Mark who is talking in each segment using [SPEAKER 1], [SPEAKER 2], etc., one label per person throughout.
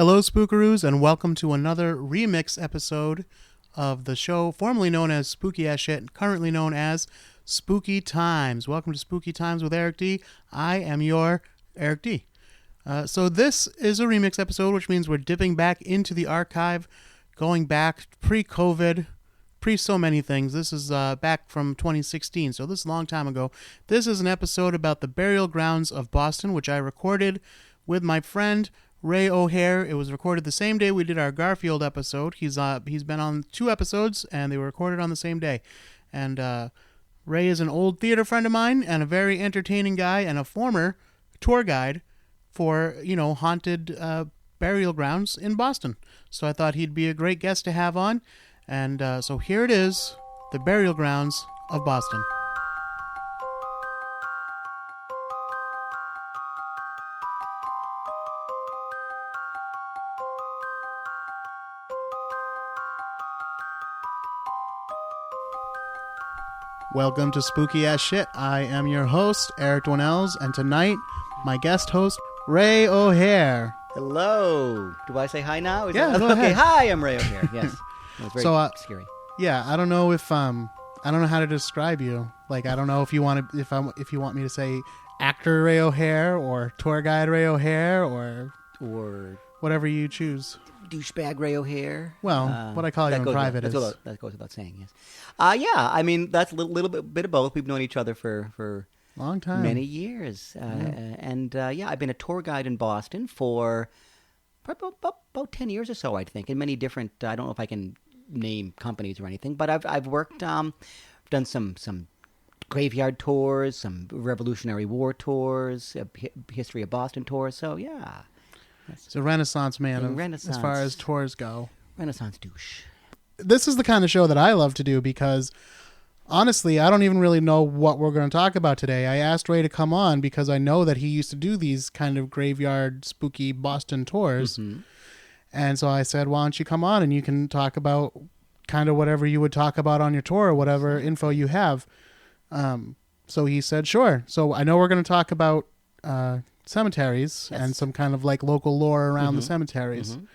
[SPEAKER 1] Hello, Spookaroos, and welcome to another remix episode of the show formerly known as Spooky Ass Shit, currently known as Spooky Times. Welcome to Spooky Times with Eric D. I am your Eric D. So this is a remix episode, which means we're dipping back into the archive, going back pre-COVID, pre-so many things. This is back from 2016, so this is a long time ago. This is an episode about the burial grounds of Boston, which I recorded with my friend Ray O'Hare. It was recorded the same day we did our Garfield episode. He's been on 2 episodes, and they were recorded on the same day. And Ray is an old theater friend of mine and a very entertaining guy and a former tour guide for, haunted burial grounds in Boston. So I thought he'd be a great guest to have on. And so here it is, the burial grounds of Boston. Welcome to Spooky Ass Shit. I am your host, Eric Dwinells, and tonight, my guest host, Ray O'Hare.
[SPEAKER 2] Hello. Do I say hi now?
[SPEAKER 1] Go ahead.
[SPEAKER 2] Okay, hi, I'm Ray O'Hare. Yes. It was very scary.
[SPEAKER 1] Yeah, I don't know if I don't know how to describe you. Like, I don't know if you want me to say actor Ray O'Hare or tour guide Ray O'Hare or whatever you choose.
[SPEAKER 2] Douchebag Ray O'Hare.
[SPEAKER 1] Well, what I call you in private is...
[SPEAKER 2] That goes without saying, yes. I mean, that's a little bit of both. We've known each other for
[SPEAKER 1] long time.
[SPEAKER 2] Many years. I've been a tour guide in Boston for probably about 10 years or so, I think, in many different, I don't know if I can name companies or anything, but I've worked, done some graveyard tours, some Revolutionary War tours, history of Boston tours, so yeah.
[SPEAKER 1] It's a Renaissance man as far as tours go.
[SPEAKER 2] Renaissance douche.
[SPEAKER 1] This is the kind of show that I love to do because, honestly, I don't even really know what we're going to talk about today. I asked Ray to come on because I know that he used to do these kind of graveyard, spooky Boston tours. Mm-hmm. And so I said, why don't you come on and you can talk about kind of whatever you would talk about on your tour or whatever info you have. So he said, sure. So I know we're going to talk about cemeteries and some kind of like local lore around the cemeteries. Mm-hmm.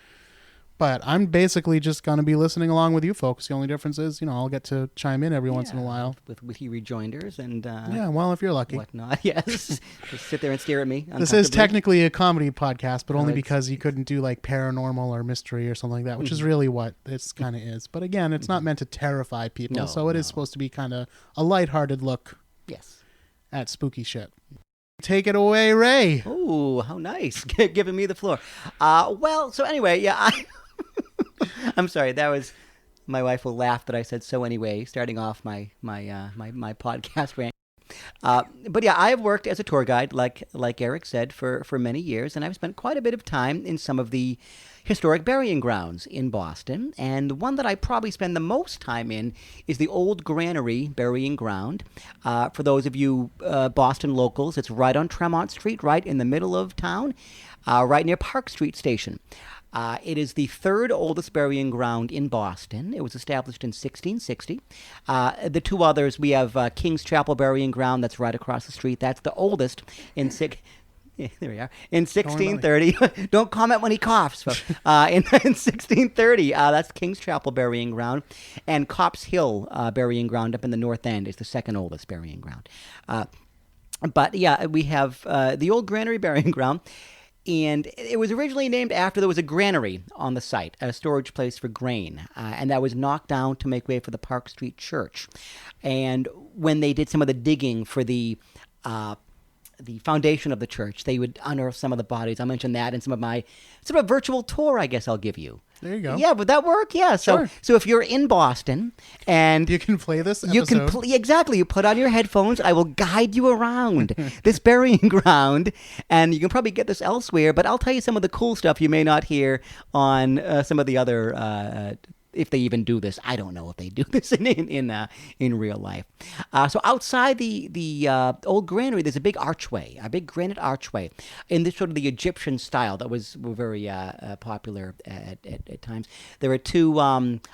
[SPEAKER 1] But I'm basically just going to be listening along with you folks. The only difference is, I'll get to chime in every once in a while.
[SPEAKER 2] With witty rejoinders and...
[SPEAKER 1] well, if you're lucky.
[SPEAKER 2] Whatnot, yes. Just sit there and stare at me.
[SPEAKER 1] This is technically a comedy podcast, but only because you couldn't do like paranormal or mystery or something like that, which is really what this kind of is. But again, it's not meant to terrify people, so it is supposed to be kind of a lighthearted look at spooky shit. Take it away, Ray.
[SPEAKER 2] Oh, how nice. Giving me the floor. So anyway, I'm sorry. That was, my wife will laugh that I said so anyway, starting off my podcast rant. I have worked as a tour guide, like Eric said, for many years, and I've spent quite a bit of time in some of the historic burying grounds in Boston. And the one that I probably spend the most time in is the Old Granary Burying Ground. For those of you Boston locals, it's right on Tremont Street, right in the middle of town, right near Park Street Station. It is the 3rd oldest burying ground in Boston. It was established in 1660. The 2 others, we have King's Chapel Burying Ground, that's right across the street. That's the oldest there we are. In 1630, don't comment when he coughs. In 1630, that's King's Chapel Burying Ground, and Copp's Hill Burying Ground up in the North End is the 2nd oldest burying ground. We have the Old Granary Burying Ground. And it was originally named after there was a granary on the site, a storage place for grain, and that was knocked down to make way for the Park Street Church. And when they did some of the digging for the foundation of the church, they would unearth some of the bodies. I'll mention that in some of my sort of virtual tour, I guess I'll give you.
[SPEAKER 1] There you go.
[SPEAKER 2] Yeah, would that work? Yeah.
[SPEAKER 1] Sure.
[SPEAKER 2] So if you're in Boston and
[SPEAKER 1] you can play this episode.
[SPEAKER 2] You can exactly. You put on your headphones. I will guide you around this burying ground, and you can probably get this elsewhere. But I'll tell you some of the cool stuff you may not hear on some of the other. If they even do this, I don't know if they do this in real life. So outside the old granary, there's a big archway, a big granite archway, in this sort of the Egyptian style that were very popular at times. There are 2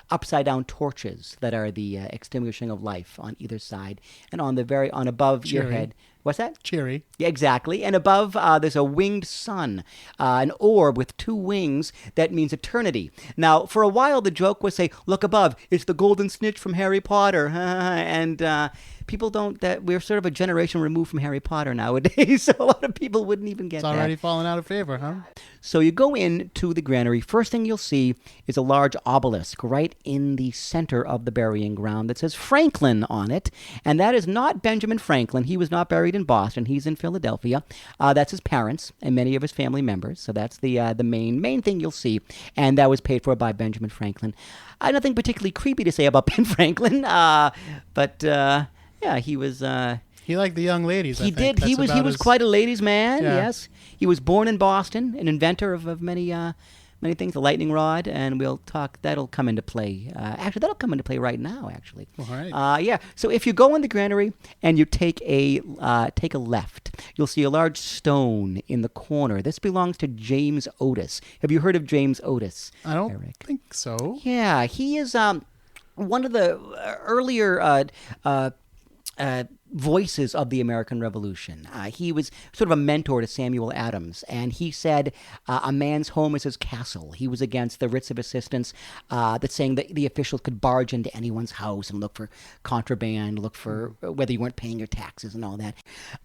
[SPEAKER 2] upside down torches that are the extinguishing of life on either side, and on above your head What's that?
[SPEAKER 1] Cheery.
[SPEAKER 2] Yeah, exactly. And above, there's a winged sun, an orb with 2 wings. That means eternity. Now, for a while, the joke was say, look above, it's the golden snitch from Harry Potter. And people don't, we're sort of a generation removed from Harry Potter nowadays, so a lot of people wouldn't even get
[SPEAKER 1] It's
[SPEAKER 2] that.
[SPEAKER 1] already fallen out of favor, huh?
[SPEAKER 2] So you go into the granary. First thing you'll see is a large obelisk right in the center of the burying ground that says Franklin on it. And that is not Benjamin Franklin. He was not buried in Boston. He's in Philadelphia. That's his parents and many of his family members. So that's the main thing you'll see. And that was paid for by Benjamin Franklin. Nothing particularly creepy to say about Ben Franklin. Yeah, he was...
[SPEAKER 1] He liked the young ladies.
[SPEAKER 2] He did. He was quite a ladies' man.
[SPEAKER 1] Yeah.
[SPEAKER 2] Yes, he was born in Boston, an inventor of many things. The lightning rod, and we'll talk. That'll come into play. Actually, that'll come into play right now. Actually.
[SPEAKER 1] All right.
[SPEAKER 2] Yeah. So if you go in the granary and you take a left, you'll see a large stone in the corner. This belongs to James Otis. Have you heard of James Otis?
[SPEAKER 1] I don't
[SPEAKER 2] Eric?
[SPEAKER 1] think so.
[SPEAKER 2] Yeah, he is one of the earlier voices of the American Revolution. He was sort of a mentor to Samuel Adams, and he said a man's home is his castle. He was against the writs of assistance that saying that the officials could barge into anyone's house and look for contraband, look for whether you weren't paying your taxes and all that.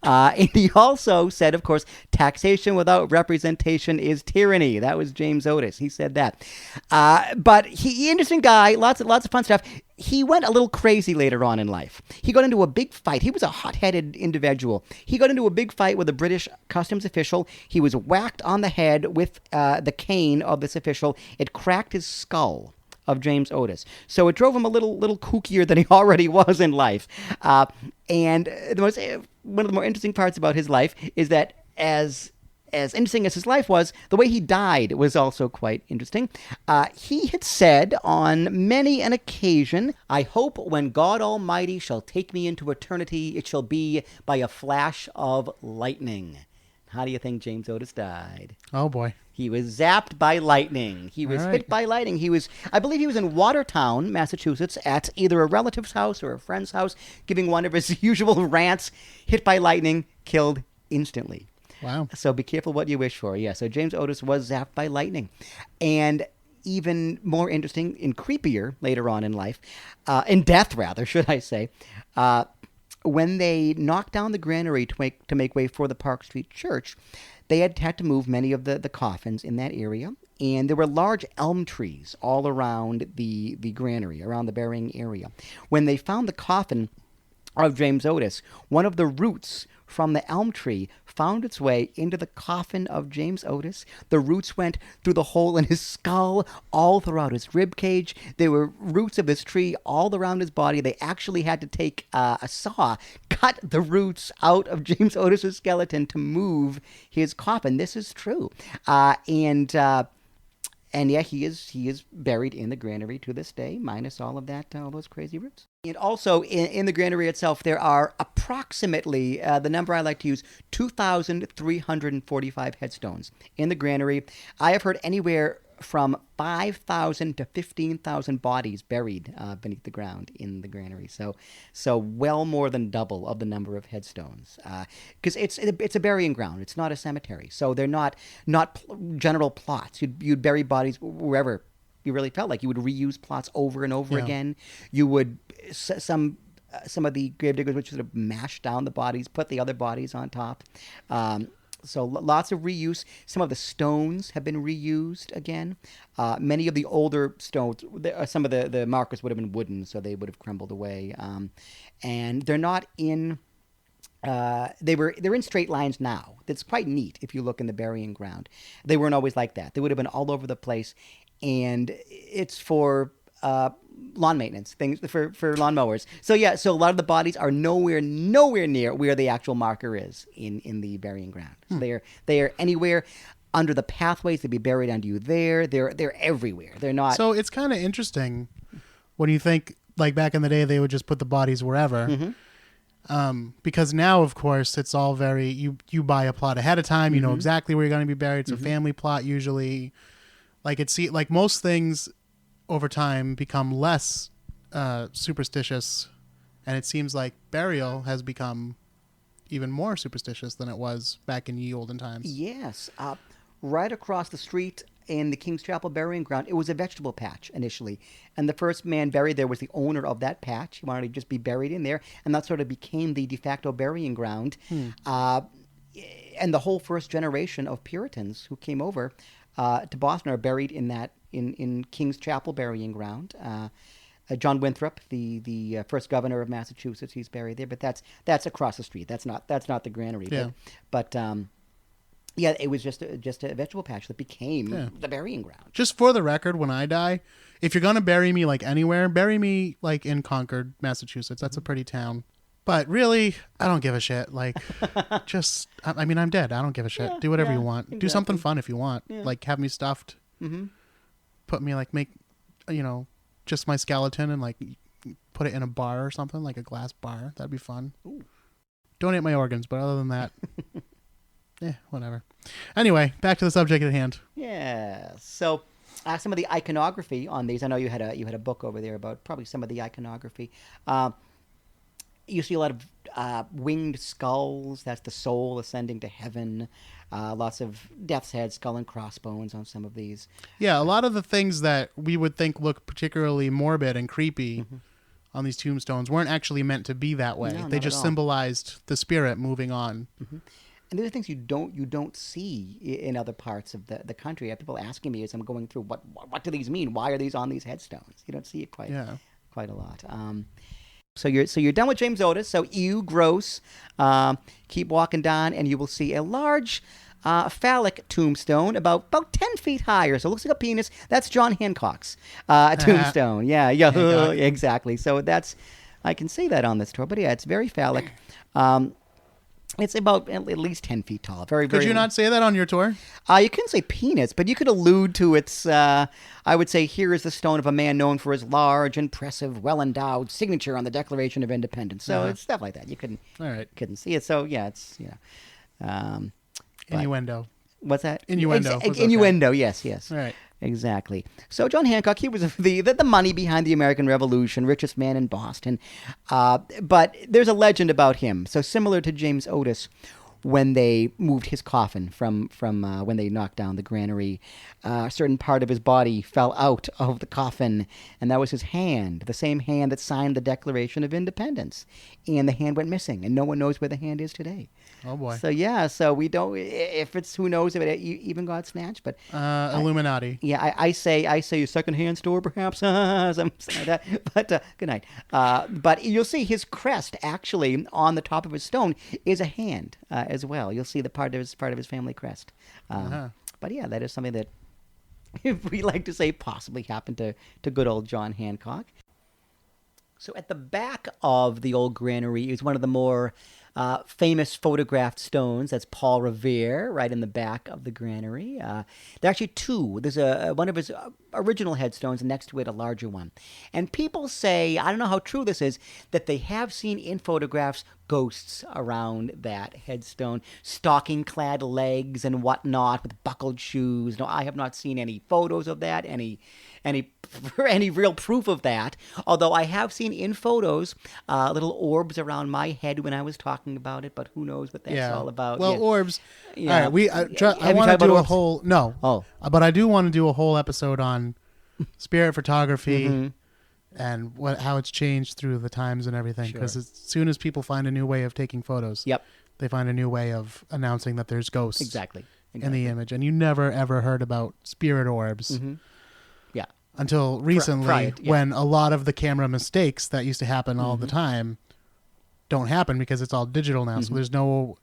[SPEAKER 2] And he also said, of course, taxation without representation is tyranny. That was James Otis. He said that. But he interesting guy, lots of fun stuff. He went a little crazy later on in life. He got into a big fight. He was a hot-headed individual. He got into a big fight with a British customs official. He was whacked on the head with the cane of this official. It cracked his skull, of James Otis. So it drove him a little kookier than he already was in life. And one of the more interesting parts about his life is that as interesting as his life was, the way he died was also quite interesting. He had said on many an occasion, I hope when God Almighty shall take me into eternity, it shall be by a flash of lightning. How do you think James Otis died?
[SPEAKER 1] Oh, boy.
[SPEAKER 2] He was zapped by lightning. He was hit by lightning. I believe he was in Watertown, Massachusetts, at either a relative's house or a friend's house, giving one of his usual rants, hit by lightning, killed instantly.
[SPEAKER 1] Wow.
[SPEAKER 2] So be careful what you wish for. Yeah, so James Otis was zapped by lightning. And even more interesting and creepier later on in life, in death rather, should I say, when they knocked down the granary to make way for the Park Street Church, they had to move many of the coffins in that area. And there were large elm trees all around the granary, around the burying area. When they found the coffin of James Otis, one of the roots from the elm tree found its way into the coffin of James Otis. The roots went through the hole in his skull, all throughout his rib cage. There were roots of this tree all around his body. They actually had to take a saw, cut the roots out of James Otis's skeleton to move his coffin. This is true. And yeah, he is buried in the granary to this day, minus all of that, all those crazy roots. And also in the granary itself, there are approximately, the number I like to use, 2,345 headstones in the granary. I have heard anywhere from 5,000 to 15,000 bodies buried beneath the ground in the granary. So well more than double of the number of headstones. Because it's a burying ground. It's not a cemetery. So they're not general plots. You'd bury bodies wherever you really felt like. You would reuse plots over and over again. You would some of the gravediggers would sort of mash down the bodies, put the other bodies on top. So lots of reuse. Some of the stones have been reused again. Many of the older stones, some of the markers would have been wooden, so they would have crumbled away. And they're not in. They're in straight lines now. That's quite neat if you look in the burying ground. They weren't always like that. They would have been all over the place, and it's for lawn maintenance, things for lawnmowers. So yeah, so a lot of the bodies are nowhere near where the actual marker is in the burying ground. So they are anywhere under the pathways. They'd be buried under you there. They're everywhere. They're not.
[SPEAKER 1] So it's kind of interesting when you think, like back in the day, they would just put the bodies wherever. Mm-hmm. Because now, of course, it's all very, you buy a plot ahead of time. You know exactly where you're going to be buried. It's a family plot usually. Like most things over time become less superstitious, and it seems like burial has become even more superstitious than it was back in ye olden times.
[SPEAKER 2] Yes. Right across the street in the King's Chapel burying ground, it was a vegetable patch initially. And the first man buried there was the owner of that patch. He wanted to just be buried in there. And that sort of became the de facto burying ground. And the whole first generation of Puritans who came over to Boston are buried in that in King's Chapel burying ground. John Winthrop, the first governor of Massachusetts, he's buried there. But that's across the street. That's not the granary.
[SPEAKER 1] Yeah.
[SPEAKER 2] But yeah, it was just a vegetable patch that became the burying ground.
[SPEAKER 1] Just for the record, when I die, if you're gonna bury me like anywhere, bury me like in Concord, Massachusetts. That's a pretty town. But really, I don't give a shit. Like, just, I mean, I'm dead. I don't give a shit. Do whatever you want.
[SPEAKER 2] Exactly.
[SPEAKER 1] Do something fun if you want.
[SPEAKER 2] Yeah.
[SPEAKER 1] Like, have me stuffed. Put me, like, make, just my skeleton and, like, put it in a bar or something, like a glass bar. That'd be fun.
[SPEAKER 2] Ooh.
[SPEAKER 1] Donate my organs, but other than that, whatever. Anyway, back to the subject at hand.
[SPEAKER 2] Yeah. So, some of the iconography on these. I know you had a book over there about probably some of the iconography. You see a lot of winged skulls. That's the soul ascending to heaven. Lots of death's head, skull and crossbones on some of these.
[SPEAKER 1] Yeah, a lot of the things that we would think look particularly morbid and creepy on these tombstones weren't actually meant to be that way.
[SPEAKER 2] No,
[SPEAKER 1] they
[SPEAKER 2] not
[SPEAKER 1] just
[SPEAKER 2] at all.
[SPEAKER 1] symbolized the spirit moving on.
[SPEAKER 2] And these are things you don't see in other parts of the country. I have people asking me as I'm going through, what do these mean? Why are these on these headstones? You don't see it quite a lot. So you're done with James Otis. So ew, gross. Keep walking down, and you will see a large phallic tombstone about 10 feet higher. So it looks like a penis. That's John Hancock's tombstone. Yeah, exactly. So I can see that on this tour. But yeah, it's very phallic. It's about at least 10 feet tall. Very, very.
[SPEAKER 1] Could you not say that on your tour?
[SPEAKER 2] You couldn't say penis, but you could allude to its, I would say, here is the stone of a man known for his large, impressive, well-endowed signature on the Declaration of Independence. So it's stuff like that. You couldn't see it. So, yeah, it's,
[SPEAKER 1] Innuendo.
[SPEAKER 2] What's that?
[SPEAKER 1] Innuendo.
[SPEAKER 2] Innuendo, yes.
[SPEAKER 1] All right.
[SPEAKER 2] Exactly. So John Hancock, he was the money behind the American Revolution, richest man in Boston. But there's a legend about him. So similar to James Otis, when they moved his coffin from when they knocked down the granary, a certain part of his body fell out of the coffin, and that was his hand, the same hand that signed the Declaration of Independence. And the hand went missing, and no one knows where the hand is today.
[SPEAKER 1] Oh boy.
[SPEAKER 2] So we don't. If it's who knows if it even got snatched, but
[SPEAKER 1] Illuminati.
[SPEAKER 2] I say a secondhand store perhaps, something like that. But good night. But you'll see his crest actually on the top of his stone is a hand as well. You'll see the part of his family crest. But yeah, that is something that we like to say possibly happened to good old John Hancock. So at the back of the old granary is one of the more famous photographed stones. That's Paul Revere, right in the back of the granary. There are actually two. There's one of his original headstones, and next to it a larger one. And people say, I don't know how true this is, that they have seen in photographs ghosts around that headstone, stocking-clad legs and whatnot with buckled shoes. No, I have not seen any photos of that, any real proof of that. Although I have seen in photos little orbs around my head when I was talking about it, but who knows what that's all about.
[SPEAKER 1] Well, orbs.
[SPEAKER 2] Yeah.
[SPEAKER 1] All right, I want to do a whole but I do want to do a whole episode on spirit photography and how it's changed through the times and everything. Because as soon as people find a new way of taking photos, they find a new way of announcing that there's ghosts
[SPEAKER 2] exactly.
[SPEAKER 1] in the image, and you never ever heard about spirit orbs.
[SPEAKER 2] Yeah.
[SPEAKER 1] Until recently, when a lot of the camera mistakes that used to happen all the time don't happen because it's all digital now. So there's no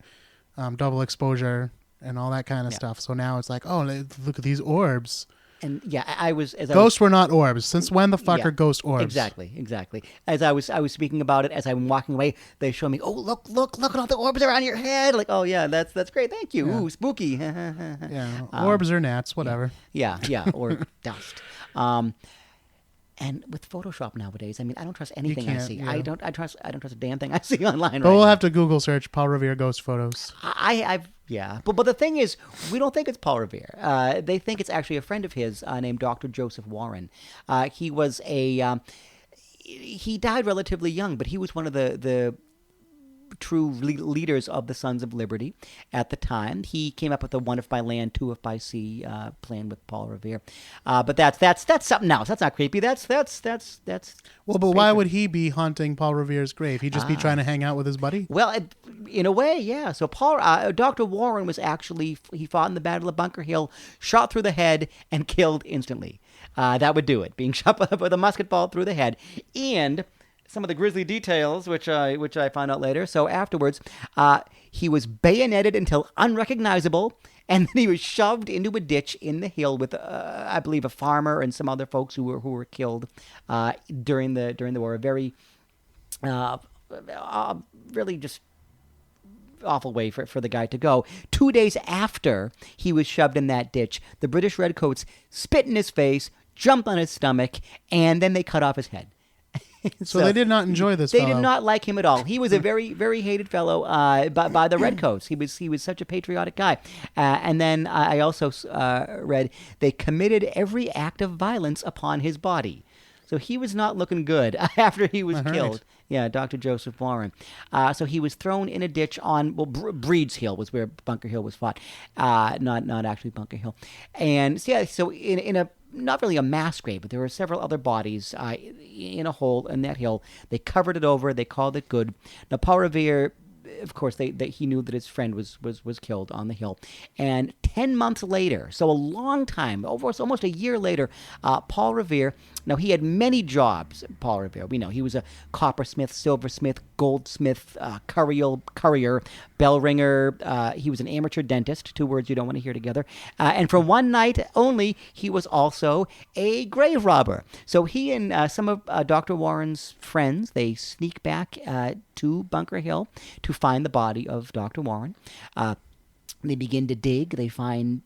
[SPEAKER 1] double exposure and all that kind of stuff. So now it's like, oh, look at these orbs.
[SPEAKER 2] And I was
[SPEAKER 1] ghosts were not orbs. Since when the fuck are ghost orbs?
[SPEAKER 2] Exactly. As I was speaking about it, as I'm walking away, they show me, oh, look at all the orbs around your head. Like, oh yeah, that's great. Thank you. Ooh, spooky.
[SPEAKER 1] Orbs or gnats, whatever.
[SPEAKER 2] Yeah, or dust. And with Photoshop nowadays, I mean, I don't trust anything I see. I don't trust a damn thing I see online.
[SPEAKER 1] But we'll have to Google search Paul Revere ghost photos.
[SPEAKER 2] But the thing is, we don't think it's Paul Revere. They think it's actually a friend of his named Dr. Joseph Warren. He was he died relatively young, but he was one of the true leaders of the Sons of Liberty at the time. He came up with the one if by land, two if by sea plan with Paul Revere. But that's something else. That's not creepy. That's
[SPEAKER 1] Well, but why would he be haunting Paul Revere's grave? He'd just be trying to hang out with his buddy?
[SPEAKER 2] Well, in a way, yeah. So Dr. Warren was actually, he fought in the Battle of Bunker Hill, shot through the head, and killed instantly. That would do it, being shot with a musket ball through the head. And some of the grisly details, which I found out later. So afterwards, he was bayoneted until unrecognizable, and then he was shoved into a ditch in the hill with, I believe, a farmer and some other folks who were killed during the war. A very, really just awful way for the guy to go. 2 days after he was shoved in that ditch, the British Redcoats spit in his face, jumped on his stomach, and then they cut off his head.
[SPEAKER 1] So they did not enjoy this
[SPEAKER 2] They
[SPEAKER 1] fellow.
[SPEAKER 2] did not like him at all. He was a very, very hated fellow by the Redcoats. He was such a patriotic guy. And then I also read they committed every act of violence upon his body. So he was not looking good after he was killed. Yeah, Dr. Joseph Warren. So he was thrown in a ditch on, Breed's Hill was where Bunker Hill was fought, not actually Bunker Hill. And so in a, not really a mass grave, but there were several other bodies in a hole in that hill. They covered it over. They called it good. Now, Paul Revere, of course, he knew that his friend was killed on the hill. And 10 months later, so a long time, almost a year later, Paul Revere, now he had many jobs, Paul Revere. We know he was a coppersmith, silversmith, goldsmith, currier, bell ringer. He was an amateur dentist, 2 words you don't want to hear together. And for one night only, he was also a grave robber. So he and some of Dr. Warren's friends, they sneak back to Bunker Hill to find the body of Dr. Warren. They begin to dig. They find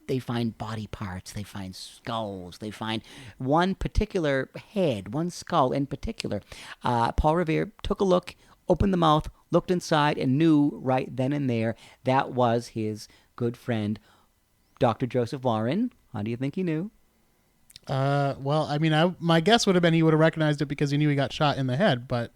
[SPEAKER 2] body parts. They find skulls. They find one particular head, one skull in particular. Paul Revere took a look, opened the mouth, looked inside, and knew right then and there that was his good friend, Dr. Joseph Warren. How do you think he knew?
[SPEAKER 1] Well, I mean, my guess would have been he would have recognized it because he knew he got shot in the head, but...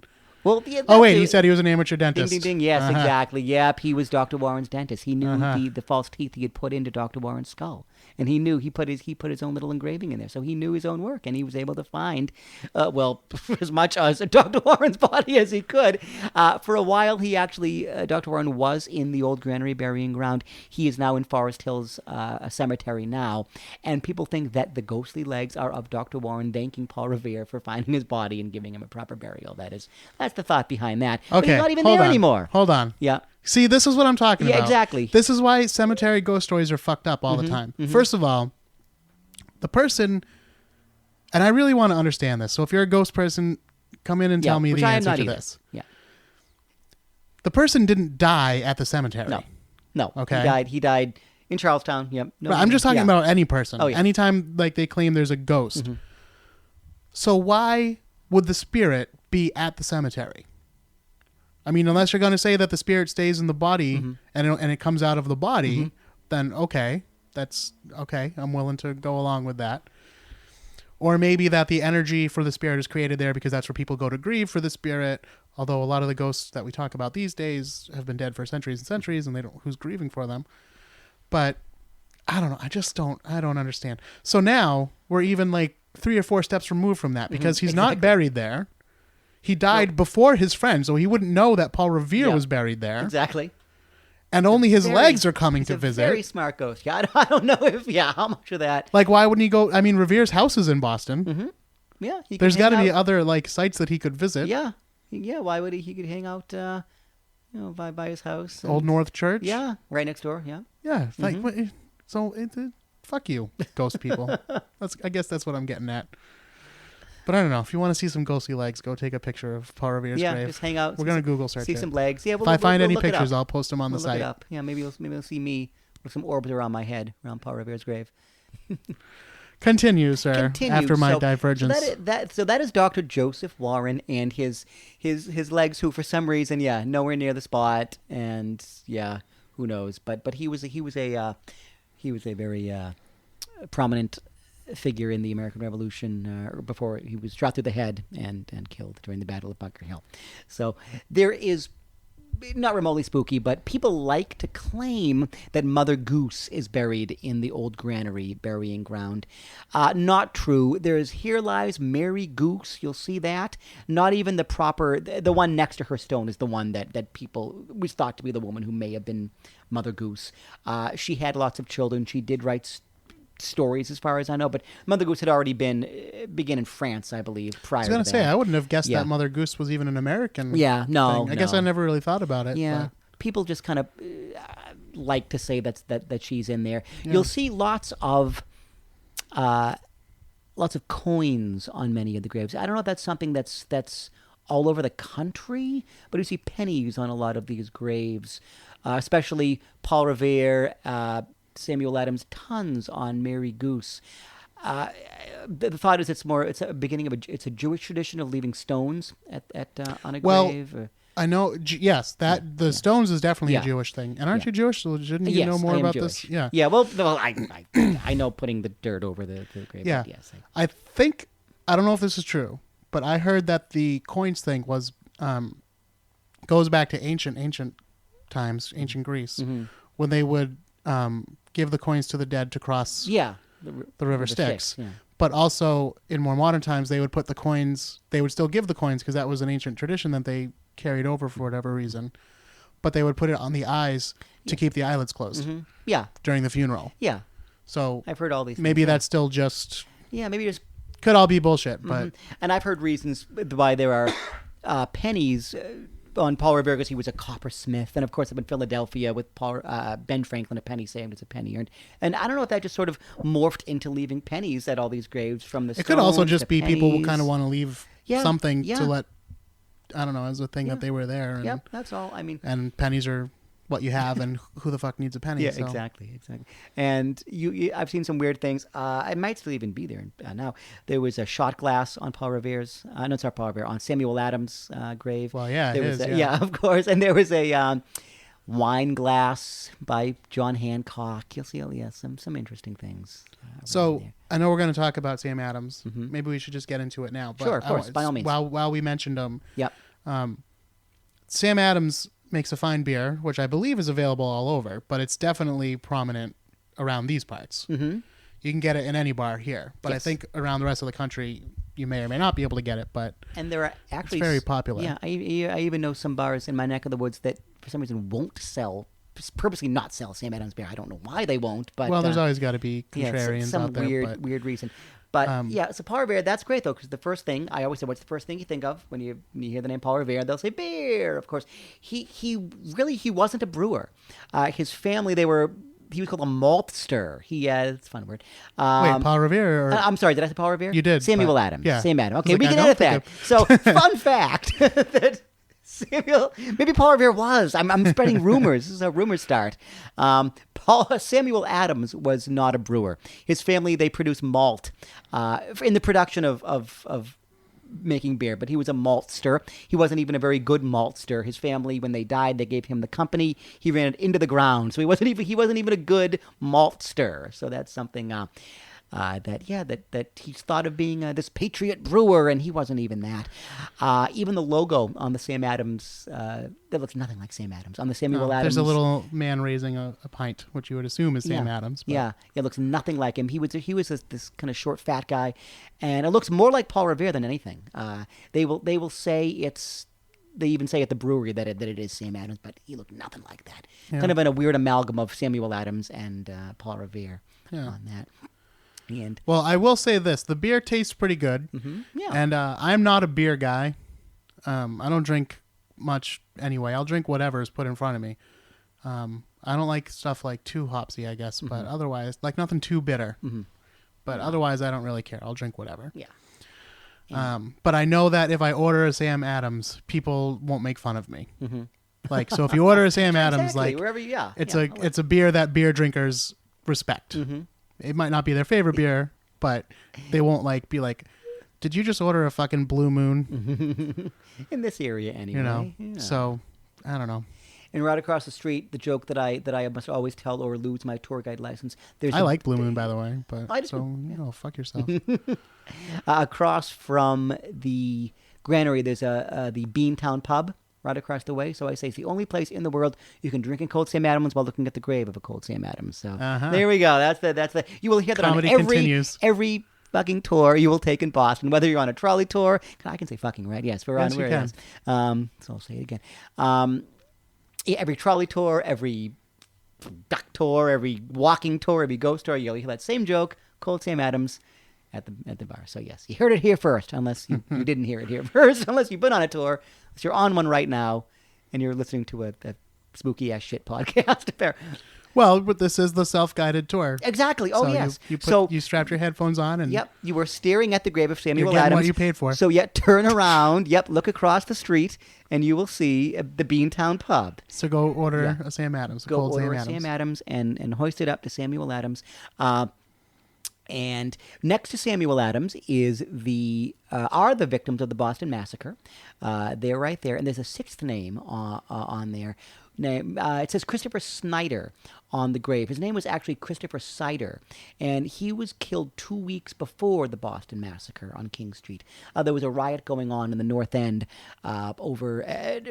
[SPEAKER 2] Well, yeah,
[SPEAKER 1] oh, wait, he said he was an amateur dentist.
[SPEAKER 2] Ding, ding, ding. Yes, exactly. Yep, he was Dr. Warren's dentist. He knew the false teeth he had put into Dr. Warren's skull. And he knew he put his own little engraving in there. So he knew his own work, and he was able to find, as much as Dr. Warren's body as he could. For a while, he actually, Dr. Warren was in the old granary burying ground. He is now in Forest Hills Cemetery now. And people think that the ghostly legs are of Dr. Warren thanking Paul Revere for finding his body and giving him a proper burial. That's the thought behind that.
[SPEAKER 1] Okay,
[SPEAKER 2] but he's not even there anymore.
[SPEAKER 1] Hold on.
[SPEAKER 2] Yeah.
[SPEAKER 1] See, this is what I'm talking about.
[SPEAKER 2] Yeah, exactly.
[SPEAKER 1] This is why cemetery ghost stories are fucked up all the time. First of all, the person, and I really want to understand this. So if you're a ghost person, come in and tell me the answer to this.
[SPEAKER 2] Yeah.
[SPEAKER 1] The person didn't die at the cemetery.
[SPEAKER 2] No.
[SPEAKER 1] Okay.
[SPEAKER 2] He died in Charlestown. Yep. No,
[SPEAKER 1] but I'm just talking about any person.
[SPEAKER 2] Oh, yeah.
[SPEAKER 1] Anytime like they claim there's a ghost. So why would the spirit be at the cemetery? I mean, unless you're going to say that the spirit stays in the body and it comes out of the body, then okay, that's okay. I'm willing to go along with that. Or maybe that the energy for the spirit is created there because that's where people go to grieve for the spirit. Although a lot of the ghosts that we talk about these days have been dead for centuries and centuries, and they don't who's grieving for them. But I don't know. I don't understand. So now we're even like 3 or 4 steps removed from that because he's not buried there. He died before his friend, so he wouldn't know that Paul Revere was buried there.
[SPEAKER 2] Exactly.
[SPEAKER 1] And only his legs are coming to visit.
[SPEAKER 2] Very smart ghost. Yeah, I don't know how much of that.
[SPEAKER 1] Like, why wouldn't he go? I mean, Revere's house is in Boston.
[SPEAKER 2] Yeah.
[SPEAKER 1] There's got to be other like sites that he could visit.
[SPEAKER 2] Yeah. Why would he? He could hang out, by his house.
[SPEAKER 1] Old North Church.
[SPEAKER 2] Yeah, right next door. Yeah.
[SPEAKER 1] Yeah. Like, fuck you, ghost people. I guess that's what I'm getting at. But I don't know. If you want to see some ghostly legs, go take a picture of Paul Revere's grave.
[SPEAKER 2] Yeah, just hang out.
[SPEAKER 1] We're going to Google search
[SPEAKER 2] see
[SPEAKER 1] it.
[SPEAKER 2] some legs. Yeah,
[SPEAKER 1] if I find any pictures, I'll post them on the site.
[SPEAKER 2] Look it up. Yeah, maybe you'll see me with some orbs around my head, around Paul Revere's grave.
[SPEAKER 1] Continue, sir.
[SPEAKER 2] Continue.
[SPEAKER 1] After my divergence.
[SPEAKER 2] So that is Dr. Joseph Warren and his legs, who for some reason, nowhere near the spot, and who knows? But he was a very prominent figure in the American Revolution before he was shot through the head and killed during the Battle of Bunker Hill. So there is not remotely spooky, but people like to claim that Mother Goose is buried in the old granary burying ground. Not true. There's Here Lies Mary Goose. You'll see that. Not even the proper, the one next to her stone is the one that people was thought to be the woman who may have been Mother Goose. She had lots of children. She did write stories, as far as I know, but Mother Goose had already began in France, I believe, prior to that.
[SPEAKER 1] I was going to say, I wouldn't have guessed that Mother Goose was even an American
[SPEAKER 2] no.
[SPEAKER 1] I guess I never really thought about it.
[SPEAKER 2] Yeah.
[SPEAKER 1] But
[SPEAKER 2] People just kind of like to say that she's in there. Yeah. You'll see lots of coins on many of the graves. I don't know if that's something that's all over the country, but you see pennies on a lot of these graves, especially Paul Revere, Samuel Adams, tons on Mary Goose. The thought is it's a beginning of it's a Jewish tradition of leaving stones on a grave. Or,
[SPEAKER 1] I know, yes, the stones is definitely a Jewish thing. And aren't you Jewish? So shouldn't you know more about
[SPEAKER 2] Jewish.
[SPEAKER 1] this? Yeah.
[SPEAKER 2] Yeah. Well, I know putting the dirt over the grave.
[SPEAKER 1] Yeah.
[SPEAKER 2] Yes.
[SPEAKER 1] I think, I don't know if this is true, but I heard that the coins thing was goes back to ancient times, ancient Greece, when they would give the coins to the dead to cross the river Styx. Yeah. But also in more modern times, they would put the coins, they would still give the coins because that was an ancient tradition that they carried over for whatever reason. But they would put it on the eyes to keep the eyelids closed.
[SPEAKER 2] Mm-hmm. Yeah.
[SPEAKER 1] During the funeral.
[SPEAKER 2] Yeah.
[SPEAKER 1] So
[SPEAKER 2] I've heard all these things.
[SPEAKER 1] Maybe that's still just...
[SPEAKER 2] Yeah, maybe just...
[SPEAKER 1] Could all be bullshit, but...
[SPEAKER 2] And I've heard reasons why there are pennies... on Paul Revere because he was a coppersmith, and of course up in Philadelphia with Ben Franklin, a penny saved is a penny earned. And I don't know if that just sort of morphed into leaving pennies at all these graves from the. It
[SPEAKER 1] could also just be
[SPEAKER 2] pennies.
[SPEAKER 1] people who kind of want to leave something to let. I don't know, as a thing that they were there. And,
[SPEAKER 2] that's all. I mean,
[SPEAKER 1] and pennies are what you have, and who the fuck needs a penny?
[SPEAKER 2] Yeah, so. Exactly. And I've seen some weird things. It might still even be there now. There was a shot glass on Paul Revere's. No, it's not Paul Revere. On Samuel Adams' grave.
[SPEAKER 1] Well, yeah,
[SPEAKER 2] there
[SPEAKER 1] it
[SPEAKER 2] was
[SPEAKER 1] is.
[SPEAKER 2] Yeah, of course. And there was a wine glass by John Hancock. You'll see, some interesting things.
[SPEAKER 1] So I know we're going to talk about Sam Adams. Maybe we should just get into it now. But
[SPEAKER 2] sure, of course, by all means.
[SPEAKER 1] While we mentioned him,
[SPEAKER 2] yep.
[SPEAKER 1] Sam Adams makes a fine beer, which I believe is available all over, but it's definitely prominent around these parts. Mm-hmm. You can get it in any bar here, but I think around the rest of the country, you may or may not be able to get it. But
[SPEAKER 2] and there are actually
[SPEAKER 1] it's very popular.
[SPEAKER 2] Yeah, I even know some bars in my neck of the woods that for some reason won't purposely not sell Sam Adams beer. I don't know why they won't, but
[SPEAKER 1] there's always got to be contrarians
[SPEAKER 2] some
[SPEAKER 1] out there.
[SPEAKER 2] Weird reason. But so Paul Revere, that's great though, because the first thing I always say, what's the first thing you think of when you hear the name Paul Revere? They'll say beer. Of course, he wasn't a brewer. His family, he was called a maltster. It's a fun word.
[SPEAKER 1] Wait, Paul Revere?
[SPEAKER 2] I'm sorry, did I say Paul Revere?
[SPEAKER 1] You did.
[SPEAKER 2] Samuel Adams.
[SPEAKER 1] Yeah.
[SPEAKER 2] Sam Adams. Okay, we can edit that. So, fun fact that maybe Paul Revere was. I'm spreading rumors. This is a rumor start. Samuel Adams was not a brewer. His family, they produced malt in the production of making beer, but he was a maltster. He wasn't even a very good maltster. His family, when they died, they gave him the company. He ran it into the ground, so he wasn't even a good maltster. So that's something that he's thought of being this patriot brewer, and he wasn't even that. Even the logo on the Sam Adams, that looks nothing like Sam Adams. On the Samuel Adams,
[SPEAKER 1] there's a little man raising a pint, which you would assume is Sam Adams. But.
[SPEAKER 2] Yeah, it looks nothing like him. He was this kind of short, fat guy, and it looks more like Paul Revere than anything. They will say it's. They even say at the brewery that it is Sam Adams, but he looked nothing like that. Yeah. Kind of in a weird amalgam of Samuel Adams and Paul Revere on that.
[SPEAKER 1] Well, I will say this. The beer tastes pretty good. Mm-hmm. Yeah. And I'm not a beer guy. I don't drink much anyway. I'll drink whatever is put in front of me. I don't like stuff like too hopsy, I guess. But otherwise, like nothing too bitter. Mm-hmm. But otherwise, I don't really care. I'll drink whatever.
[SPEAKER 2] Yeah.
[SPEAKER 1] But I know that if I order a Sam Adams, people won't make fun of me. Mm-hmm. Like, so if you order a Sam Adams, like
[SPEAKER 2] wherever
[SPEAKER 1] it's a beer that beer drinkers respect. Mm-hmm. It might not be their favorite beer, but they won't be like, did you just order a fucking Blue Moon?
[SPEAKER 2] In this area anyway.
[SPEAKER 1] You know, so I don't know.
[SPEAKER 2] And right across the street, the joke that I must always tell or lose my tour guide license.
[SPEAKER 1] I like Blue Moon, by the way, but fuck yourself.
[SPEAKER 2] Across from the granary, there's the Beantown pub. right across the way. So I say it's the only place in the world you can drink in Cold Sam Adams while looking at the grave of a Cold Sam Adams. So there we go. That's the. You will hear that
[SPEAKER 1] Comedy
[SPEAKER 2] on
[SPEAKER 1] continues.
[SPEAKER 2] every fucking tour you will take in Boston, whether you're on a trolley tour. I can say fucking, right? Yes, we're
[SPEAKER 1] Yes,
[SPEAKER 2] on.
[SPEAKER 1] you can.
[SPEAKER 2] So I'll say it again. Every trolley tour, every duck tour, every walking tour, every ghost tour, you'll hear that same joke, Cold Sam Adams at the bar. So yes, you heard it here first, unless you didn't hear it here first, unless you've been on a tour, unless you're on one right now, and you're listening to a spooky ass shit podcast.
[SPEAKER 1] Well, but this is the self-guided tour.
[SPEAKER 2] Exactly. Oh,
[SPEAKER 1] So
[SPEAKER 2] yes.
[SPEAKER 1] you strapped your headphones on and
[SPEAKER 2] Yep, you were staring at the grave of Samuel
[SPEAKER 1] you're getting
[SPEAKER 2] Adams.
[SPEAKER 1] what you paid for.
[SPEAKER 2] So, turn around. Yep, look across the street, and you will see the Beantown Pub.
[SPEAKER 1] So go order a Sam Adams, a
[SPEAKER 2] Go
[SPEAKER 1] cold
[SPEAKER 2] order
[SPEAKER 1] Sam Adams.
[SPEAKER 2] Sam Adams and hoist it up to Samuel Adams. And next to Samuel Adams is are the victims of the Boston Massacre. They're right there, and there's a sixth name on there. It says Christopher Snyder on the grave. His name was actually Christopher Sider, and he was killed 2 weeks before the Boston Massacre on King Street. There was a riot going on in the North End over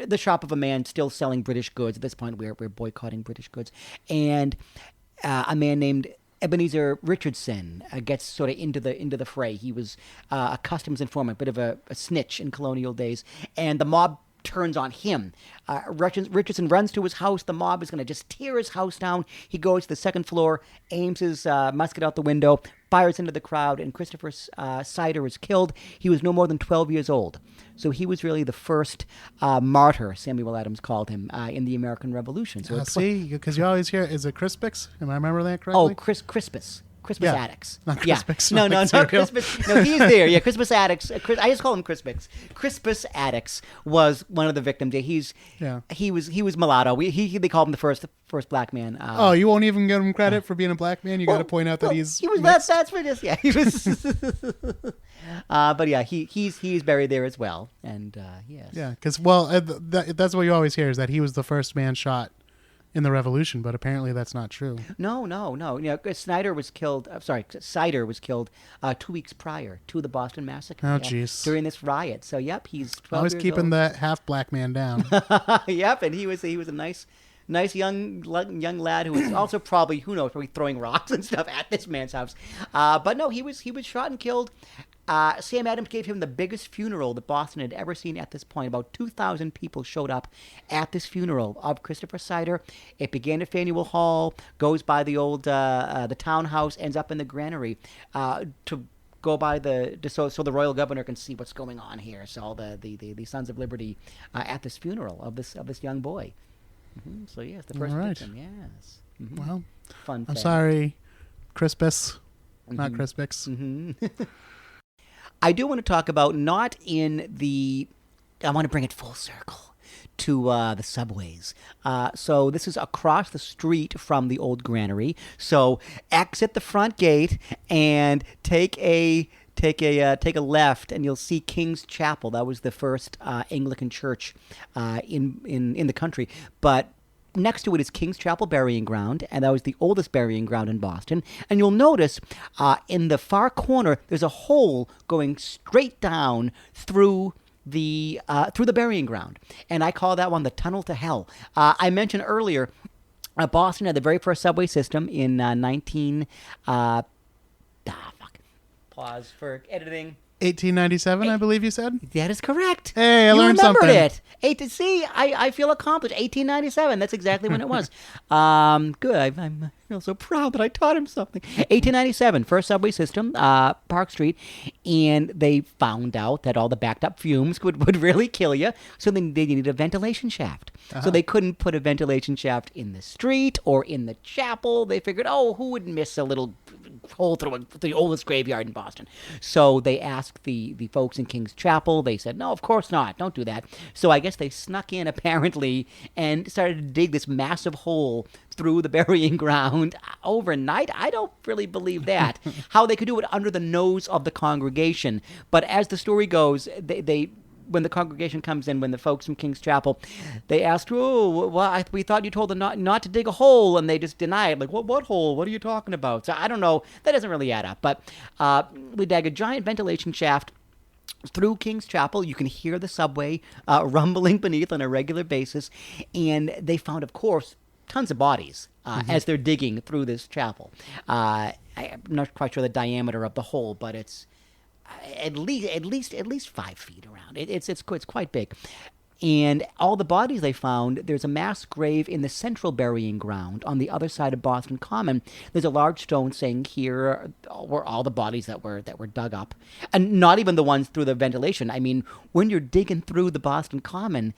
[SPEAKER 2] the shop of a man still selling British goods. At this point, we're boycotting British goods. And a man named Ebenezer Richardson gets sort of into the fray. He was a customs informant, bit of a snitch in colonial days, and the mob turns on him. Richardson runs to his house. The mob is going to just tear his house down. He goes to the second floor, aims his musket out the window, fires into the crowd, and Christopher Sider is killed. He was no more than 12 years old. So he was really the first martyr, Samuel Adams called him, in the American Revolution. So
[SPEAKER 1] See, because you always hear, is it Crispix? Am I remember that correctly?
[SPEAKER 2] Oh, Crispus. Crispus
[SPEAKER 1] Yeah.
[SPEAKER 2] Attucks.
[SPEAKER 1] Not Crispix,
[SPEAKER 2] No,
[SPEAKER 1] not
[SPEAKER 2] no,
[SPEAKER 1] like
[SPEAKER 2] not
[SPEAKER 1] cereal.
[SPEAKER 2] Crispus. No, he's there. Yeah, Crispus Attucks. I just call him Crispix. Crispus Attucks was one of the victims. He was mulatto. They called him the first black man.
[SPEAKER 1] Oh, you won't even give him credit for being a black man? You got to point out that
[SPEAKER 2] he
[SPEAKER 1] he's
[SPEAKER 2] was
[SPEAKER 1] mixed?
[SPEAKER 2] that's for just he was. But yeah, he's buried there as well. And yes.
[SPEAKER 1] Yeah, because that's what you always hear is that he was the first man shot in the Revolution, but apparently that's not true.
[SPEAKER 2] No. Sider was killed 2 weeks prior to the Boston Massacre.
[SPEAKER 1] Oh, jeez.
[SPEAKER 2] During this riot. So, yep, he's 12
[SPEAKER 1] Always
[SPEAKER 2] years
[SPEAKER 1] keeping
[SPEAKER 2] old.
[SPEAKER 1] that half black man down.
[SPEAKER 2] Yep, and he was a nice young lad who was also probably throwing rocks and stuff at this man's house. But no, he was shot and killed. Sam Adams gave him the biggest funeral that Boston had ever seen at this point. About 2,000 people showed up at this funeral of Christopher Sider. It began at Faneuil Hall, goes by the old the townhouse, ends up in the granary to go by so the royal governor can see what's going on here. So all the Sons of Liberty at this funeral of this young boy. Mm-hmm. So yes, the first victim. Yes. Mm-hmm.
[SPEAKER 1] Well,
[SPEAKER 2] fun.
[SPEAKER 1] I'm sorry, Crispus,
[SPEAKER 2] Mm-hmm.
[SPEAKER 1] not Crispix.
[SPEAKER 2] Mm-hmm. I do want to talk about I want to bring it full circle to the subways. So this is across the street from the old granary. So exit the front gate and take a left, and you'll see King's Chapel. That was the first Anglican church in the country. But next to it is King's Chapel Burying Ground, and that was the oldest burying ground in Boston. And you'll notice in the far corner, there's a hole going straight down through the burying ground. And I call that one the Tunnel to Hell. I mentioned earlier, Boston had the very first subway system in 19... Pause for editing.
[SPEAKER 1] 1897, I believe you said?
[SPEAKER 2] That is correct.
[SPEAKER 1] Hey, I
[SPEAKER 2] you
[SPEAKER 1] learned
[SPEAKER 2] remembered
[SPEAKER 1] something.
[SPEAKER 2] it. See, I feel accomplished. 1897. That's exactly when it was. Good. I feel so proud that I taught him something. 1897, first subway system, Park Street, and they found out that all the backed up fumes would really kill you, so they needed a ventilation shaft.
[SPEAKER 1] Uh-huh.
[SPEAKER 2] So they couldn't put a ventilation shaft in the street or in the chapel. They figured, who would miss a little hole through the oldest graveyard in Boston? So they asked the folks in King's Chapel. They said, no, of course not. Don't do that. So I guess they snuck in, apparently, and started to dig this massive hole through the burying ground overnight. I don't really believe that. How they could do it under the nose of the congregation. But as the story goes, they when the congregation comes in, when the folks from King's Chapel, they asked, we thought you told them not to dig a hole, and they just denied. Like, what hole? What are you talking about? So I don't know. That doesn't really add up. But we dug a giant ventilation shaft through King's Chapel. You can hear the subway rumbling beneath on a regular basis. And they found, of course, tons of bodies as they're digging through this chapel. I'm not quite sure the diameter of the hole, but it's at least 5 feet around. It's quite big. And all the bodies they found, there's a mass grave in the central burying ground on the other side of Boston Common. There's a large stone saying here were all the bodies that were dug up. And not even the ones through the ventilation. I mean, when you're digging through the Boston Common,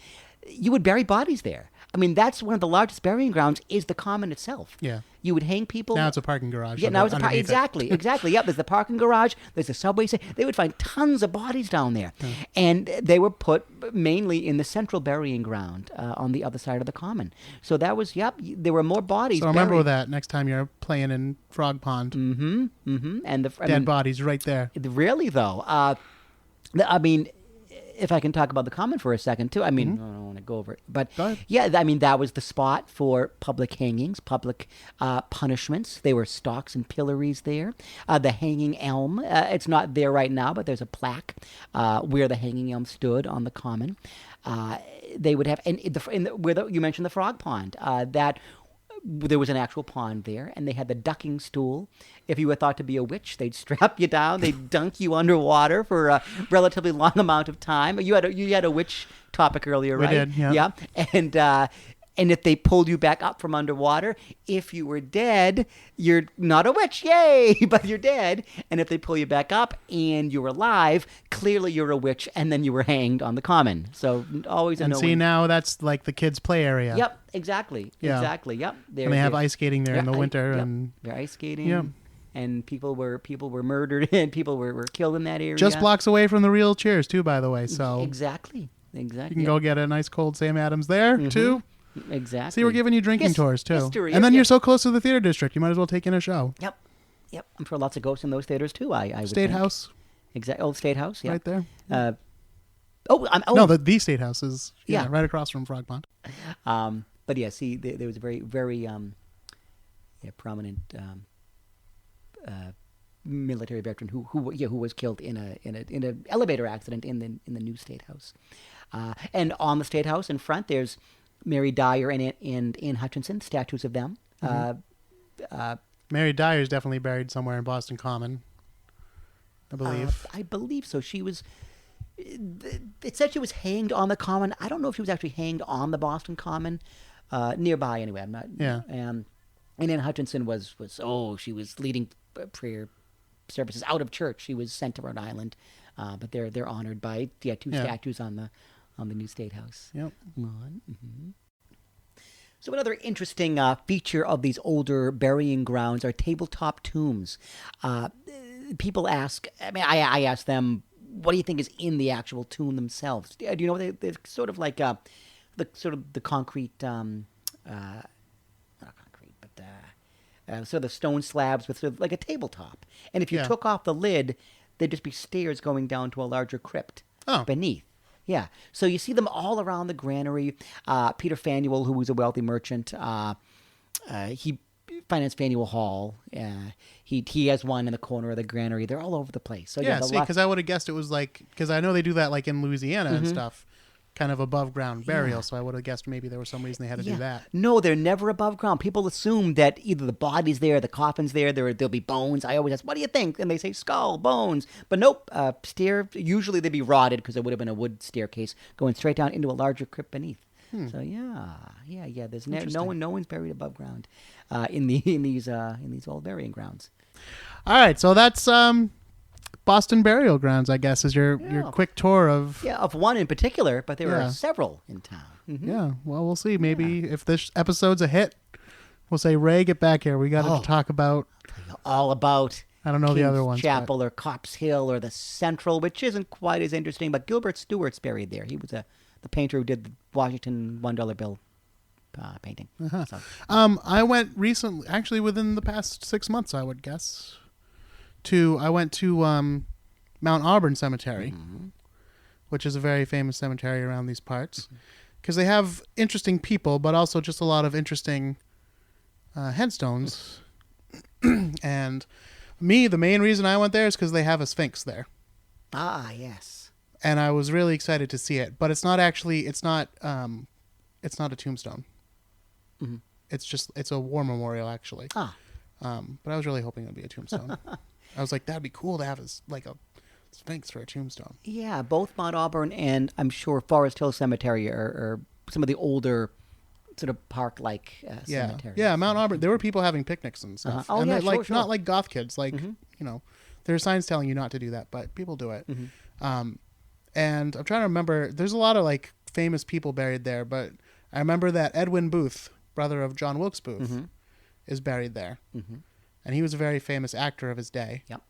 [SPEAKER 2] you would bury bodies there. I mean, that's one of the largest burying grounds is the common itself.
[SPEAKER 1] Yeah.
[SPEAKER 2] You would hang people.
[SPEAKER 1] Now it's a parking garage.
[SPEAKER 2] Yeah, now it's exactly. Yep, there's the parking garage. There's the subway. They would find tons of bodies down there. And they were put mainly in the central burying ground on the other side of the common. So that was, there were more bodies
[SPEAKER 1] So remember that next time you're playing in Frog Pond.
[SPEAKER 2] Mm-hmm. And
[SPEAKER 1] dead bodies right there.
[SPEAKER 2] Really, though. I mean, if I can talk about the common for a second, too. I mean, I don't want to go over it. But, yeah, I mean, that was the spot for public hangings, public punishments. There were stocks and pillories there. The hanging elm, it's not there right now, but there's a plaque where the hanging elm stood on the common. They would have, you mentioned the frog pond, that there was an actual pond there, and they had the ducking stool. If you were thought to be a witch, they'd strap you down, they'd dunk you underwater for a relatively long amount of time. You had a witch topic earlier, right?
[SPEAKER 1] We did, yeah.
[SPEAKER 2] Yeah, and if they pulled you back up from underwater, if you were dead, you're not a witch, yay, but you're dead. And if they pull you back up and you're alive, clearly you're a witch, and then you were hanged on the common. So always a
[SPEAKER 1] And see, now that's like the kids' play area.
[SPEAKER 2] Yep, exactly.
[SPEAKER 1] Yeah.
[SPEAKER 2] Exactly, yep.
[SPEAKER 1] And they have ice skating there in the winter. And
[SPEAKER 2] they're ice skating.
[SPEAKER 1] Yep.
[SPEAKER 2] And people were murdered and people were killed in that area.
[SPEAKER 1] Just blocks away from the real Cheers, too, by the way. So
[SPEAKER 2] Exactly.
[SPEAKER 1] You can go get a nice cold Sam Adams there, too.
[SPEAKER 2] Exactly.
[SPEAKER 1] See, we're giving you drinking tours, too.
[SPEAKER 2] History.
[SPEAKER 1] And then you're so close to the theater district, you might as well take in a show.
[SPEAKER 2] Yep. I'm sure lots of ghosts in those theaters, too, I would
[SPEAKER 1] State
[SPEAKER 2] think.
[SPEAKER 1] House.
[SPEAKER 2] Old State House, yeah.
[SPEAKER 1] Right there.
[SPEAKER 2] No,
[SPEAKER 1] the State House is right across from Frog Pond.
[SPEAKER 2] But yeah, see, there was a very, very prominent military veteran who was killed in an elevator accident in the new State House. And on the State House in front, there's Mary Dyer and Anne Hutchinson, statues of them.
[SPEAKER 1] Mary Dyer's definitely buried somewhere in Boston Common, I believe.
[SPEAKER 2] I believe so. She was. It said she was hanged on the Common. I don't know if she was actually hanged on the Boston Common, nearby anyway. I'm not.
[SPEAKER 1] Yeah.
[SPEAKER 2] And Anne Hutchinson she was leading prayer services out of church. She was sent to Rhode Island, but they're honored by two statues on the new State House.
[SPEAKER 1] Yep.
[SPEAKER 2] So another interesting feature of these older burying grounds are tabletop tombs. People ask. I mean, I ask them, what do you think is in the actual tomb themselves? Do you know they're sort of like the concrete, not concrete, but sort of the stone slabs with sort of like a tabletop. And if you took off the lid, there'd just be stairs going down to a larger crypt beneath. Yeah, so you see them all around the granary. Peter Faneuil, who was a wealthy merchant, he financed Faneuil Hall. He has one in the corner of the granary. They're all over the place. So
[SPEAKER 1] because I would have guessed it was because I know they do that like in Louisiana and stuff, kind of above ground burial. So I would have guessed maybe there was some reason they had to do that.
[SPEAKER 2] No, they're never above ground. People assume that either the body's there, the coffin's there, there'll be bones. I always ask, what do you think? And they say skull, bones. But nope, usually they'd be rotted because it would have been a wood staircase going straight down into a larger crypt beneath. So yeah. There's no one's buried above ground in these old burying grounds.
[SPEAKER 1] All right, so that's Boston Burial Grounds, I guess, is your quick tour of...
[SPEAKER 2] Yeah, of one in particular, but there are several in town. Mm-hmm.
[SPEAKER 1] Yeah, well, we'll see. Maybe if this episode's a hit, we'll say, Ray, get back here. We got to talk about...
[SPEAKER 2] All about...
[SPEAKER 1] I don't know
[SPEAKER 2] King's
[SPEAKER 1] the other ones.
[SPEAKER 2] Chapel or Copp's Hill or the Central, which isn't quite as interesting, but Gilbert Stewart's buried there. He was the painter who did the Washington $1 bill painting. So.
[SPEAKER 1] I went recently, actually within the past 6 months, I would guess, I went to Mount Auburn Cemetery, which is a very famous cemetery around these parts, because they have interesting people, but also just a lot of interesting headstones. And the main reason I went there is because they have a Sphinx there.
[SPEAKER 2] Ah, yes.
[SPEAKER 1] and I was really excited to see it. But it's not a tombstone.
[SPEAKER 2] Mm-hmm.
[SPEAKER 1] It's a war memorial actually.
[SPEAKER 2] Ah.
[SPEAKER 1] But I was really hoping it would be a tombstone. I was like, that'd be cool to have a sphinx for a tombstone.
[SPEAKER 2] Yeah, both Mount Auburn and I'm sure Forest Hill Cemetery are some of the older sort of park-like cemeteries.
[SPEAKER 1] Yeah, Mount Auburn. There were people having picnics and stuff.
[SPEAKER 2] Oh,
[SPEAKER 1] and
[SPEAKER 2] yeah,
[SPEAKER 1] like
[SPEAKER 2] sure.
[SPEAKER 1] not like goth kids. Like there are signs telling you not to do that, but people do it.
[SPEAKER 2] Mm-hmm.
[SPEAKER 1] And I'm trying to remember. There's a lot of like famous people buried there, but I remember that Edwin Booth, brother of John Wilkes Booth,
[SPEAKER 2] Mm-hmm.
[SPEAKER 1] is buried there,
[SPEAKER 2] Mm-hmm.
[SPEAKER 1] and he was a very famous actor of his day.
[SPEAKER 2] Yep.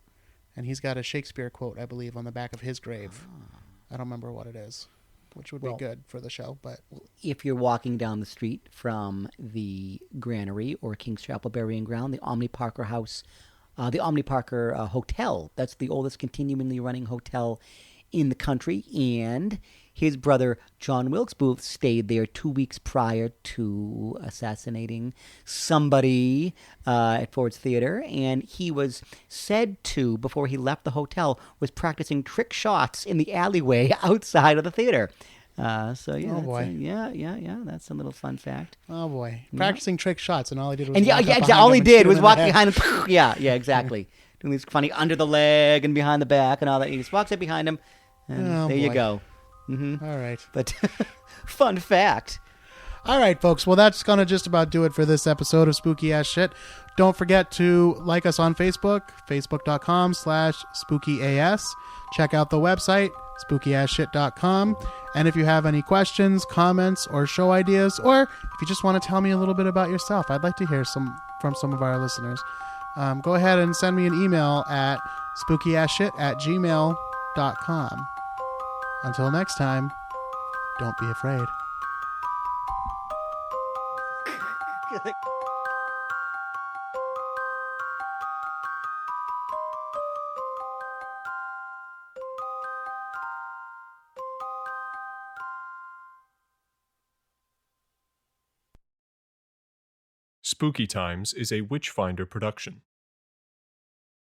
[SPEAKER 1] And he's got a Shakespeare quote, I believe, on the back of his grave. I don't remember what it is, which would be good for the show. But
[SPEAKER 2] if you're walking down the street from the Granary or King's Chapel Burying Ground, the Omni Parker House, the Omni Parker Hotel, that's the oldest continually running hotel in the country, and his brother John Wilkes Booth stayed there 2 weeks prior to assassinating somebody at Ford's Theater, and he was said to, before he left the hotel, was practicing trick shots in the alleyway outside of the theater. So yeah,
[SPEAKER 1] Oh, boy.
[SPEAKER 2] That's a little fun fact.
[SPEAKER 1] oh boy, practicing trick shots, and all he did was
[SPEAKER 2] And
[SPEAKER 1] walk up
[SPEAKER 2] exactly.
[SPEAKER 1] behind
[SPEAKER 2] All
[SPEAKER 1] him
[SPEAKER 2] he
[SPEAKER 1] and
[SPEAKER 2] did
[SPEAKER 1] shoot
[SPEAKER 2] was
[SPEAKER 1] him in
[SPEAKER 2] walk
[SPEAKER 1] the head.
[SPEAKER 2] behind him. Yeah, exactly. Doing these funny under the leg and behind the back and all that. He just walks up behind him, and
[SPEAKER 1] Oh,
[SPEAKER 2] there you
[SPEAKER 1] boy.
[SPEAKER 2] go. Mm-hmm.
[SPEAKER 1] All right.
[SPEAKER 2] But fun fact.
[SPEAKER 1] All right, folks. Well, that's going to just about do it for this episode of Spooky Ass Shit. Don't forget to like us on Facebook, facebook.com/spookyas. Check out the website, spookyasshit.com. And if you have any questions, comments, or show ideas, or if you just want to tell me a little bit about yourself, I'd like to hear from some of our listeners. Go ahead and send me an email at spookyasshit@gmail.com. Until next time, don't be afraid.
[SPEAKER 3] Spooky Times is a Witchfinder production.